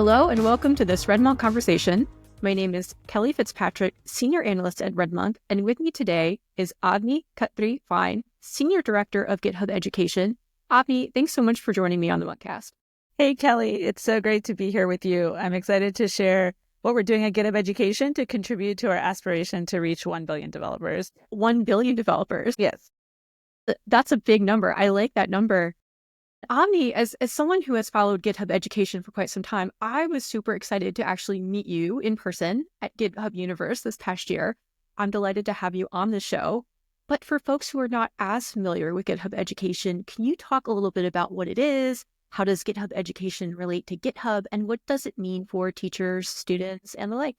Hello and welcome to this RedMonk conversation. My name is Kelly Fitzpatrick, Senior Analyst at RedMonk, and with me today is Avni Khatri Fein, Senior Director of GitHub Education. Avni, thanks so much for joining me on the Monkcast. Hey, Kelly, it's so great to be here with you. I'm excited to share what we're doing at GitHub Education to contribute to our aspiration to reach 1 billion developers. 1 billion developers? Yes. That's a big number. I like that number. Avni, as someone who has followed GitHub Education for quite some time, I was super excited to actually meet you in person at GitHub Universe this past year. I'm delighted to have you on the show. But for folks who are not as familiar with GitHub Education, can you talk a little bit about what it is? How does GitHub Education relate to GitHub? And what does it mean for teachers, students, and the like?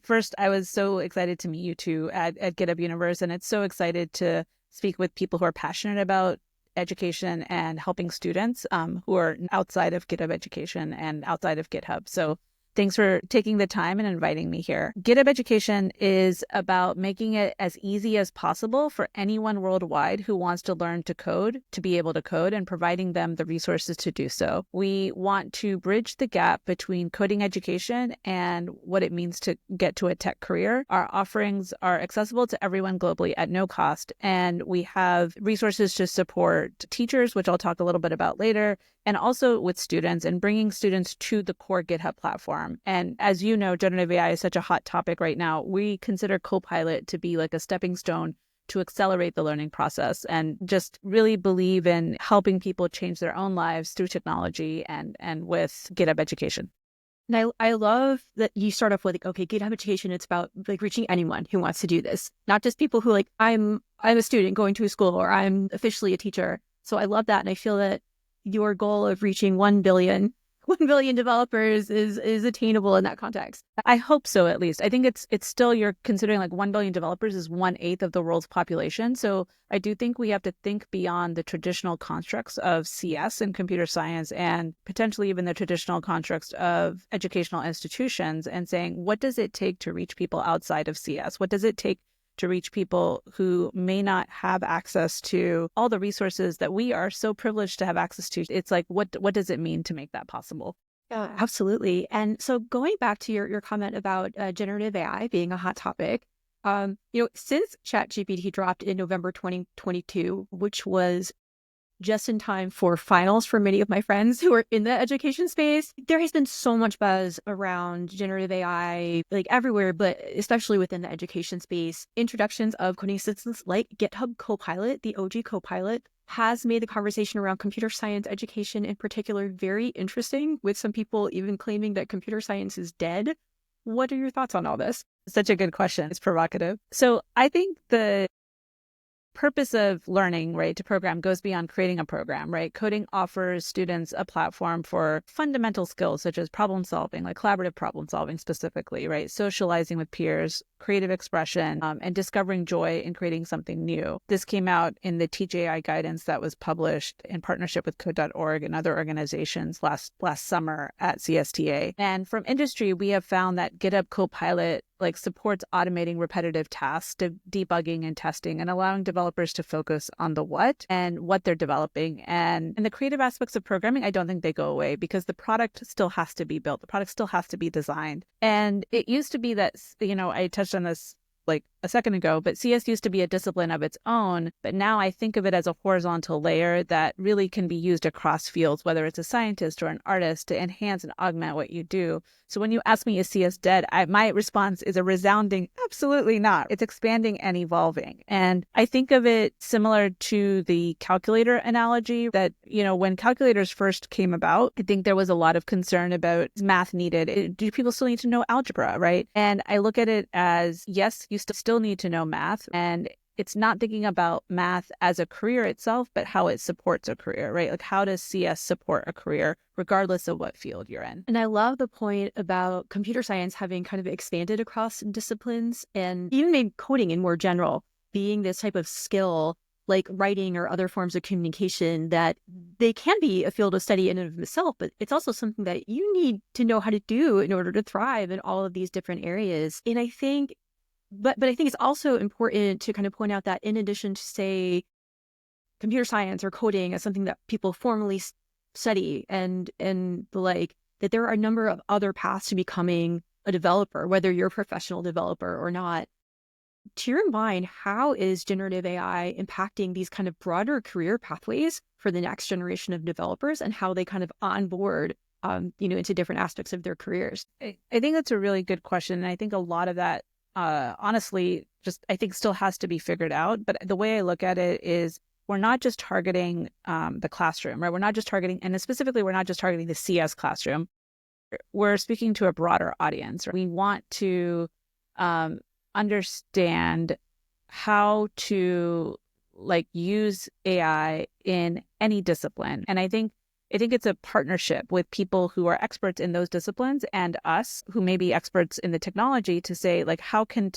First, I was so excited to meet you too at GitHub Universe, and it's so excited to speak with people who are passionate about education and helping students who are outside of GitHub Education and outside of GitHub. So thanks for taking the time and inviting me here. GitHub Education is about making it as easy as possible for anyone worldwide who wants to learn to code, to be able to code, and providing them the resources to do so. We want to bridge the gap between coding education and what it means to get to a tech career. Our offerings are accessible to everyone globally at no cost, and we have resources to support teachers, which I'll talk a little bit about later, and also with students and bringing students to the core GitHub platform. And as you know, generative AI is such a hot topic right now. We consider Copilot to be like a stepping stone to accelerate the learning process and just really believe in helping people change their own lives through technology and with GitHub Education. And I love that you start off with, okay, GitHub Education, it's about like reaching anyone who wants to do this, not just people who like, I'm a student going to a school or I'm officially a teacher. So I love that. And I feel that your goal of reaching 1 billion developers is attainable in that context. I hope so, at least. I think it's still, you're considering like 1 billion developers is 1/8 of the world's population. So I do think we have to think beyond the traditional constructs of CS and computer science and potentially even the traditional constructs of educational institutions and saying, what does it take to reach people outside of CS? What does it take to reach people who may not have access to all the resources that we are so privileged to have access to? It's like, what does it mean to make that possible? Yeah, absolutely. And so going back to your comment about generative AI being a hot topic, since ChatGPT dropped in November 2022, which was just in time for finals for many of my friends who are in the education space, there has been so much buzz around generative AI, like everywhere, but especially within the education space. Introductions of coding assistants like GitHub Copilot, the OG Copilot, has made the conversation around computer science education in particular very interesting, with some people even claiming that computer science is dead. What are your thoughts on all this? Such a good question. It's provocative. So I think the purpose of learning, right, to program goes beyond creating a program, right? Coding offers students a platform for fundamental skills such as problem solving, like collaborative problem solving specifically, right? Socializing with peers, creative expression, and discovering joy in creating something new. This came out in the Teach AI guidance that was published in partnership with Code.org and other organizations last summer at CSTA. And from industry, we have found that GitHub Copilot supports automating repetitive tasks, debugging and testing, and allowing developers to focus on the what and what they're developing. And the creative aspects of programming, I don't think they go away because the product still has to be built. The product still has to be designed. And it used to be that, I touched on this like a second ago, but CS used to be a discipline of its own. But now I think of it as a horizontal layer that really can be used across fields, whether it's a scientist or an artist, to enhance and augment what you do. So when you ask me, is CS dead? My response is a resounding, absolutely not. It's expanding and evolving. And I think of it similar to the calculator analogy that, when calculators first came about, I think there was a lot of concern about math needed. Do people still need to know algebra, right? And I look at it as, yes, you still need to know math. And it's not thinking about math as a career itself, but how it supports a career, right? Like, how does CS support a career regardless of what field you're in? And I love the point about computer science having kind of expanded across disciplines and even made coding in more general being this type of skill like writing or other forms of communication that they can be a field of study in and of itself, but it's also something that you need to know how to do in order to thrive in all of these different areas. And I think But I think it's also important to kind of point out that in addition to, say, computer science or coding as something that people formally study and the like, that there are a number of other paths to becoming a developer, whether you're a professional developer or not. To your mind, how is generative AI impacting these kind of broader career pathways for the next generation of developers and how they kind of onboard, into different aspects of their careers? I think that's a really good question. And I think a lot of that, honestly, just I think still has to be figured out. But the way I look at it is we're not just targeting the classroom, right? We're not just targeting, and specifically, we're not just targeting the CS classroom. We're speaking to a broader audience. We want to understand how to use AI in any discipline. And I think it's a partnership with people who are experts in those disciplines and us who may be experts in the technology to say, how can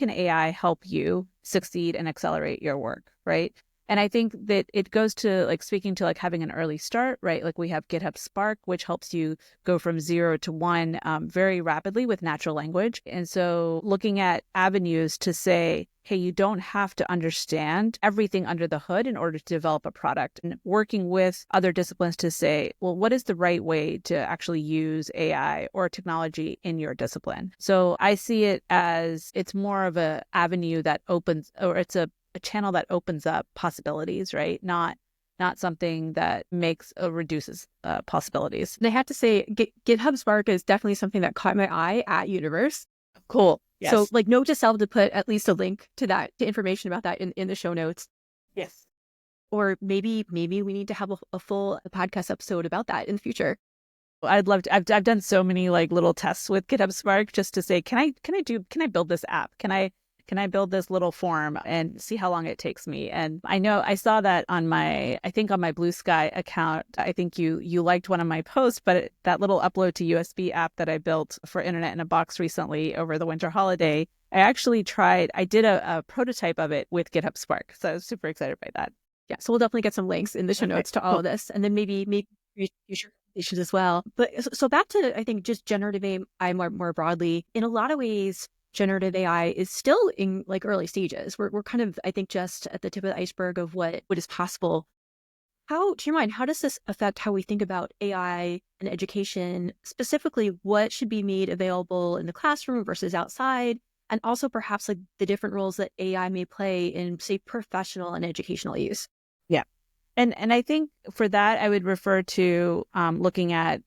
AI help you succeed and accelerate your work, right? And I think that it goes to speaking to having an early start, right? We have GitHub Spark, which helps you go from 0 to 1 very rapidly with natural language. And so looking at avenues to say, hey, you don't have to understand everything under the hood in order to develop a product, and working with other disciplines to say, well, what is the right way to actually use AI or technology in your discipline? So I see it as it's more of an avenue that opens, or it's a channel that opens up possibilities, right? Not something that makes or reduces possibilities. And I have to say, GitHub Spark is definitely something that caught my eye at Universe. Cool. Yes. So note to self to put at least a link to that, to information about that in the show notes. Yes. Or maybe we need to have a full podcast episode about that in the future. I'd love to. I've done so many little tests with GitHub Spark just to say, can I build this app? Can I build this little form and see how long it takes me? And I know I saw that on my Blue Sky account. I think you liked one of my posts, but that little upload to USB app that I built for Internet in a Box recently over the winter holiday, I did a prototype of it with GitHub Spark. So I was super excited by that. Yeah. So we'll definitely get some links in the show notes to all of this, and then maybe future conversations as well. But so back to, I think, just generative AI more broadly, in a lot of ways, generative AI is still in early stages. We're kind of, I think, just at the tip of the iceberg of what is possible. To your mind, how does this affect how we think about AI and education? Specifically, what should be made available in the classroom versus outside? And also perhaps the different roles that AI may play in, say, professional and educational use. Yeah. And I think for that, I would refer to looking at,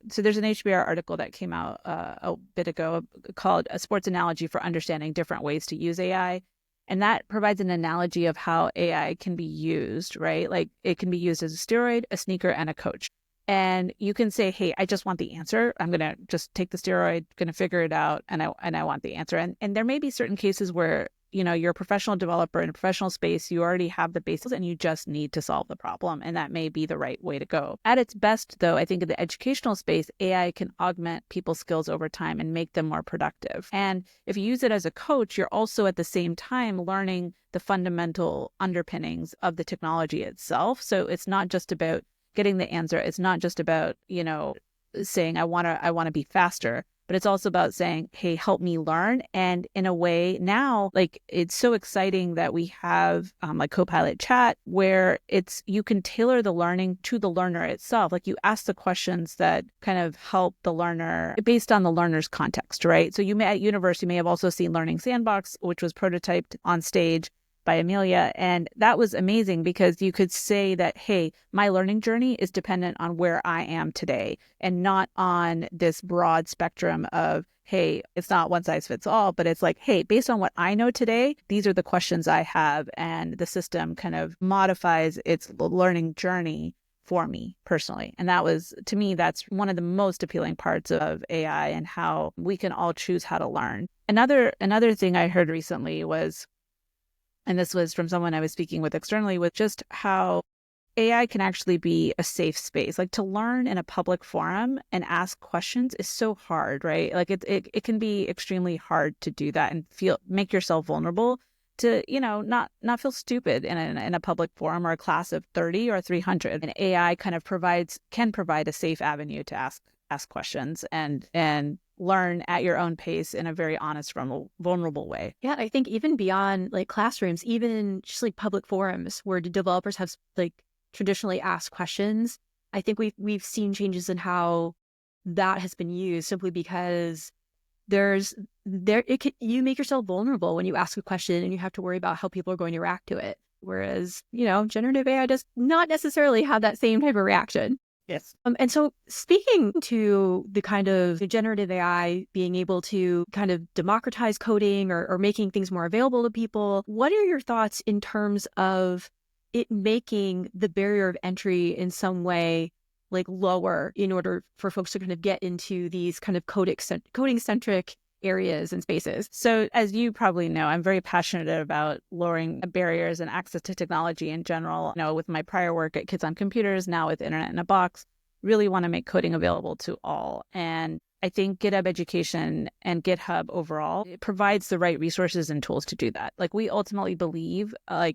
so there's an HBR article that came out a bit ago called A Sports Analogy for Understanding Different Ways to Use AI. And that provides an analogy of how AI can be used, right? It can be used as a steroid, a sneaker, and a coach. And you can say, hey, I just want the answer. I'm going to just take the steroid, going to figure it out, and I want the answer. And there may be certain cases where you're a professional developer in a professional space, you already have the basics and you just need to solve the problem. And that may be the right way to go. At its best, though, I think in the educational space, AI can augment people's skills over time and make them more productive. And if you use it as a coach, you're also at the same time learning the fundamental underpinnings of the technology itself. So it's not just about getting the answer. It's not just about, saying, I want to be faster. But it's also about saying, hey, help me learn. And in a way now, it's so exciting that we have Copilot Chat, where you can tailor the learning to the learner itself. You ask the questions that kind of help the learner based on the learner's context, right? So at university, you may have also seen Learning Sandbox, which was prototyped on stage by Amelia. And that was amazing because you could say that, hey, my learning journey is dependent on where I am today and not on this broad spectrum of, hey, it's not one size fits all, but it's hey, based on what I know today, these are the questions I have. And the system kind of modifies its learning journey for me personally. And that was, to me, that's one of the most appealing parts of AI and how we can all choose how to learn. Another thing I heard recently was, and this was from someone I was speaking with externally, with just how AI can actually be a safe space. To learn in a public forum and ask questions is so hard, right? It can be extremely hard to do that and make yourself vulnerable to, not feel stupid in a public forum or a class of 30 or 300. And AI kind of can provide a safe avenue to ask questions and learn at your own pace in a very honest, vulnerable way. Yeah, I think even beyond classrooms, even just public forums where developers have traditionally asked questions, I think we've seen changes in how that has been used simply because you make yourself vulnerable when you ask a question and you have to worry about how people are going to react to it. Whereas, generative AI does not necessarily have that same type of reaction. Yes. And so speaking to the kind of the generative AI being able to kind of democratize coding or making things more available to people, what are your thoughts in terms of it making the barrier of entry in some way like lower in order for folks to kind of get into these kind of coding centric areas and spaces? So as you probably know, I'm very passionate about lowering barriers and access to technology in general. With my prior work at Kids on Computers, now with Internet in a Box, really want to make coding available to all. And I think GitHub Education and GitHub overall, it provides the right resources and tools to do that. Like we ultimately believe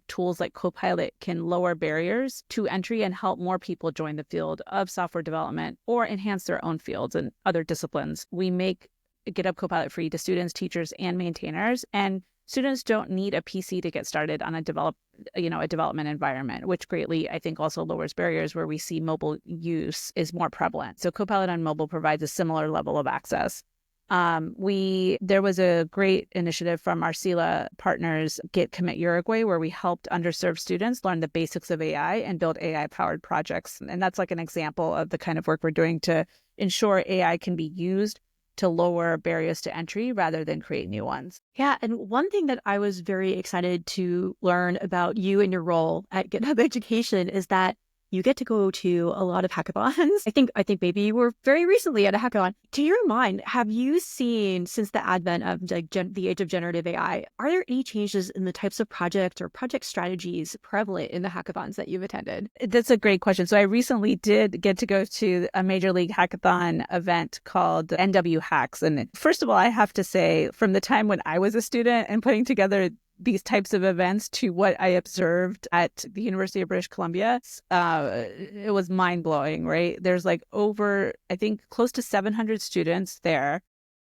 tools like Copilot can lower barriers to entry and help more people join the field of software development or enhance their own fields and other disciplines. We make GitHub Copilot free to students, teachers, and maintainers. And students don't need a PC to get started on a development environment, which greatly, I think, also lowers barriers where we see mobile use is more prevalent. So Copilot on mobile provides a similar level of access. There was a great initiative from our CELA partners, Git Commit Uruguay, where we helped underserved students learn the basics of AI and build AI-powered projects. And that's like an example of the kind of work we're doing to ensure AI can be used to lower barriers to entry rather than create new ones. Yeah. And one thing that I was very excited to learn about you and your role at GitHub Education is that you get to go to a lot of hackathons. I think maybe you were very recently at a hackathon. To your mind, have you seen, since the advent of the age of generative AI, are there any changes in the types of projects or project strategies prevalent in the hackathons that you've attended? That's a great question. So I recently did get to go to a major league hackathon event called NW Hacks. And first of all, I have to say, from the time when I was a student and putting together these types of events to what I observed at the University of British Columbia, it was mind-blowing, right? There's over, I think, close to 700 students there.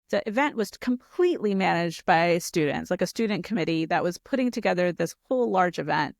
The event was completely managed by students, like a student committee that was putting together this whole large event.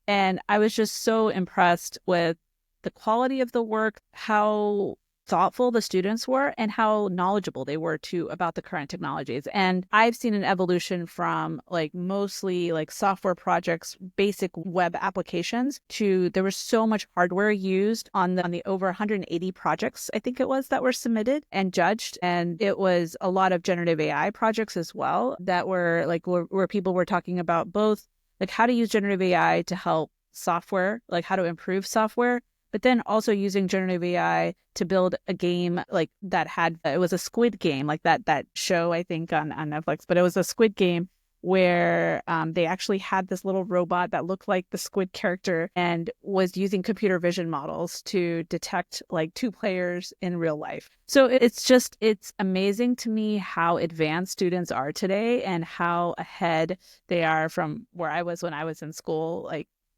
And I was just so impressed with the quality of the work, how thoughtful the students were, and how knowledgeable they were too about the current technologies. And I've seen an evolution from mostly software projects, basic web applications, to there was so much hardware used on the over 180 projects, I think it was, that were submitted and judged. And it was a lot of generative AI projects as well that were where people were talking about both how to use generative AI to help software, how to improve software, but then also using generative AI to build a game that it was a squid game, that show, I think, on Netflix, but it was a squid game where they actually had this little robot that looked like the squid character and was using computer vision models to detect two players in real life. So it's amazing to me how advanced students are today and how ahead they are from where I was when I was in school,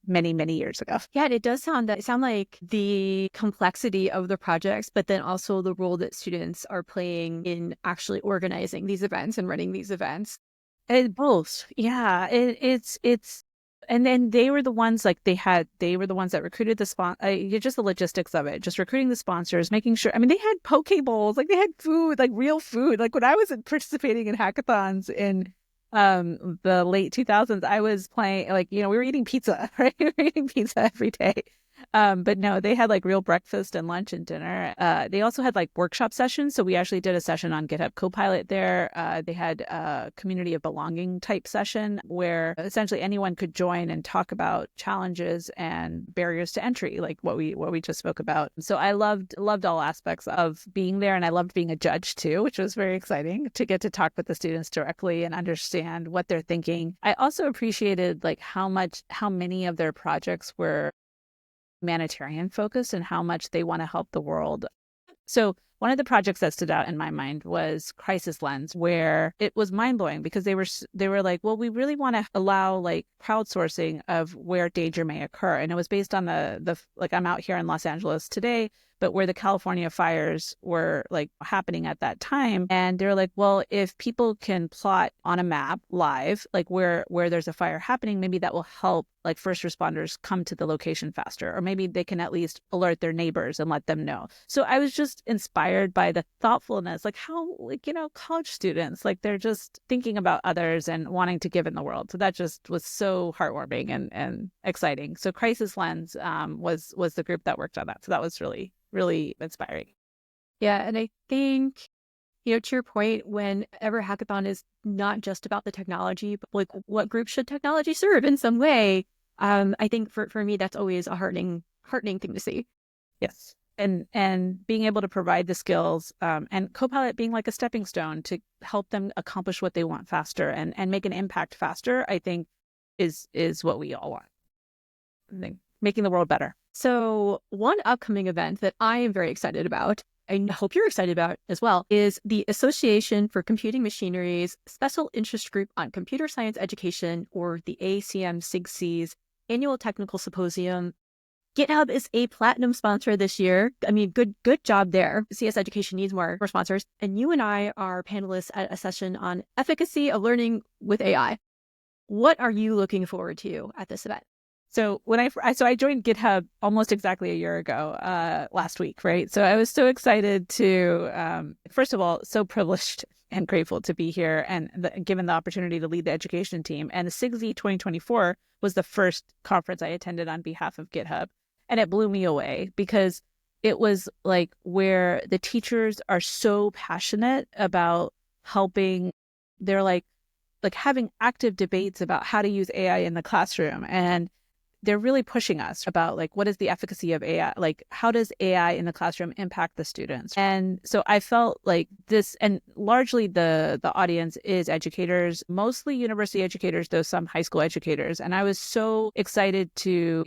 many, many years ago. Yeah, it does sound like the complexity of the projects, but then also the role that students are playing in actually organizing these events and running these events. Both. Yeah. It's and then they were the ones they were the ones that recruited the just the logistics of it, just recruiting the sponsors, making sure. I mean, they had poke bowls, they had food, real food. When I was participating in hackathons in the late 2000s, I was playing we were eating pizza, right? We were eating pizza every day. But no, they had real breakfast and lunch and dinner. They also had workshop sessions. So we actually did a session on GitHub Copilot there. They had a community of belonging type session where essentially anyone could join and talk about challenges and barriers to entry, like what we just spoke about. So I loved all aspects of being there, and I loved being a judge too, which was very exciting to get to talk with the students directly and understand what they're thinking. I also appreciated how many of their projects were humanitarian focused and how much they want to help the world. So one of the projects that stood out in my mind was Crisis Lens, where it was mind-blowing because they were like, well, we really want to allow crowdsourcing of where danger may occur. And it was based on the I'm out here in Los Angeles today. but where the California fires were like happening at that time. And they're like, well, if people can plot on a map live, like where there's a fire happening, maybe that will help like first responders come to the location faster, or maybe they can at least alert their neighbors and let them know. So I was just inspired by the thoughtfulness, like how, like, college students, like they're just thinking about others and wanting to give in the world. So that just was so heartwarming and exciting. So Crisis Lens was the group that worked on that. So that was really, really inspiring. Yeah. And I think, to your point, whenever hackathon is not just about the technology, but like what group should technology serve in some way, I think for me, that's always a heartening thing to see. Yes. And being able to provide the skills and Copilot being like a stepping stone to help them accomplish what they want faster and make an impact faster, I think is what we all want. I think making the world better. So one upcoming event that I am very excited about, I hope you're excited about as well, is the Association for Computing Machinery's Special Interest Group on Computer Science Education, or the ACM-SIGC's Annual Technical Symposium. GitHub is a platinum sponsor this year. I mean, good job there. CS Education needs more sponsors. And you and I are panelists at a session on efficacy of learning with AI. What are you looking forward to at this event? So when I joined GitHub almost exactly a year ago, last week, right? So I was so excited to, first of all, so privileged and grateful to be here and given the opportunity to lead the education team. And the SIGSI 2024 was the first conference I attended on behalf of GitHub. And it blew me away because it was like where the teachers are so passionate about helping. They're like having active debates about how to use AI in the classroom. And they're really pushing us about like, what is the efficacy of AI? Like, how does AI in the classroom impact the students? And so I felt like this, and largely the audience is educators, mostly university educators, though some high school educators. And I was so excited to,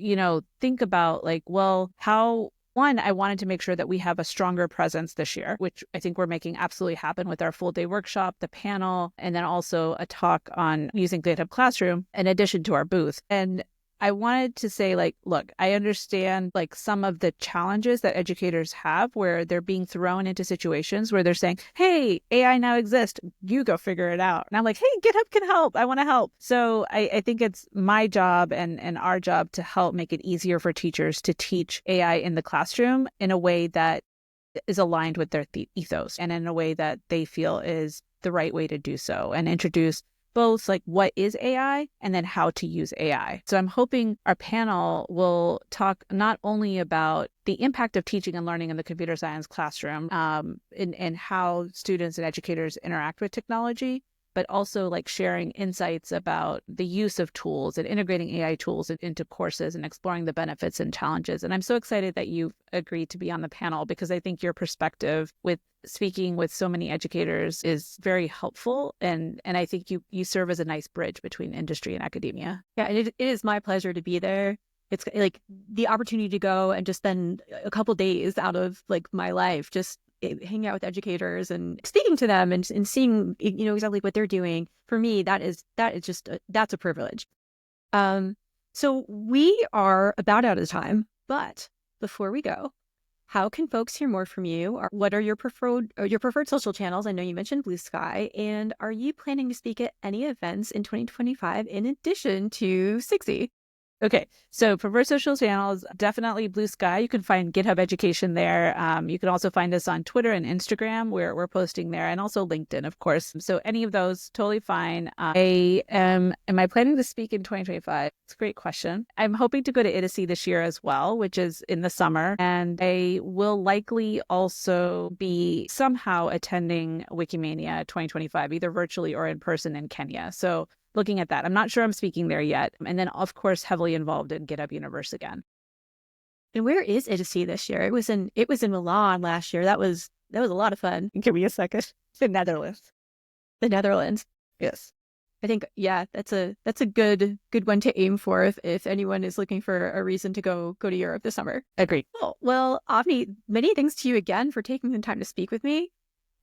think about like, well, how, one, I wanted to make sure that we have a stronger presence this year, which I think we're making absolutely happen with our full day workshop, the panel, and then also a talk on using GitHub Classroom in addition to our booth. And I wanted to say, like, look, I understand like some of the challenges that educators have where they're being thrown into situations where they're saying, hey, AI now exists, you go figure it out. And I'm like, hey, GitHub can help. I want to help. So I think it's my job and our job to help make it easier for teachers to teach AI in the classroom in a way that is aligned with their ethos and in a way that they feel is the right way to do so, and introduce both like what is AI and then how to use AI. So I'm hoping our panel will talk not only about the impact of teaching and learning in the computer science classroom and how students and educators interact with technology, but also like sharing insights about the use of tools and integrating AI tools into courses and exploring the benefits and challenges. And I'm so excited that you've agreed to be on the panel because I think your perspective with speaking with so many educators is very helpful. And I think you serve as a nice bridge between industry and academia. Yeah, it is my pleasure to be there. It's like the opportunity to go and just spend a couple days out of like my life, just hanging out with educators and speaking to them and seeing, exactly what they're doing. For me, that is just, that's a privilege. So we are about out of time, but before we go, how can folks hear more from you? What are your preferred social channels? I know you mentioned Blue Sky, and are you planning to speak at any events in 2025 in addition to SIGSI? Okay, so preferred social channels, definitely Blue Sky. You can find GitHub Education there. You can also find us on Twitter and Instagram where we're posting there, and also LinkedIn, of course. So any of those, totally fine. Am I planning to speak in 2025? It's a great question. I'm hoping to go to IDICE this year as well, which is in the summer. And I will likely also be somehow attending Wikimania 2025, either virtually or in person in Kenya. So looking at that. I'm not sure I'm speaking there yet. And then, of course, heavily involved in GitHub Universe again. And where is IDICE this year? It was in Milan last year. That was a lot of fun. Give me a second. The Netherlands. The Netherlands. Yes. I think, yeah, that's a good one to aim for if anyone is looking for a reason to go to Europe this summer. Agreed. Cool. Well, Avni, many thanks to you again for taking the time to speak with me.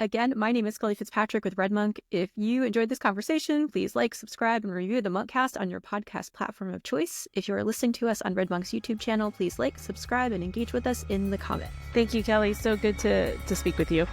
Again, my name is Kelly Fitzpatrick with RedMonk. If you enjoyed this conversation, please like, subscribe, and review the Monkcast on your podcast platform of choice. If you are listening to us on RedMonk's YouTube channel, please like, subscribe, and engage with us in the comments. Thank you, Kelly. So good to speak with you.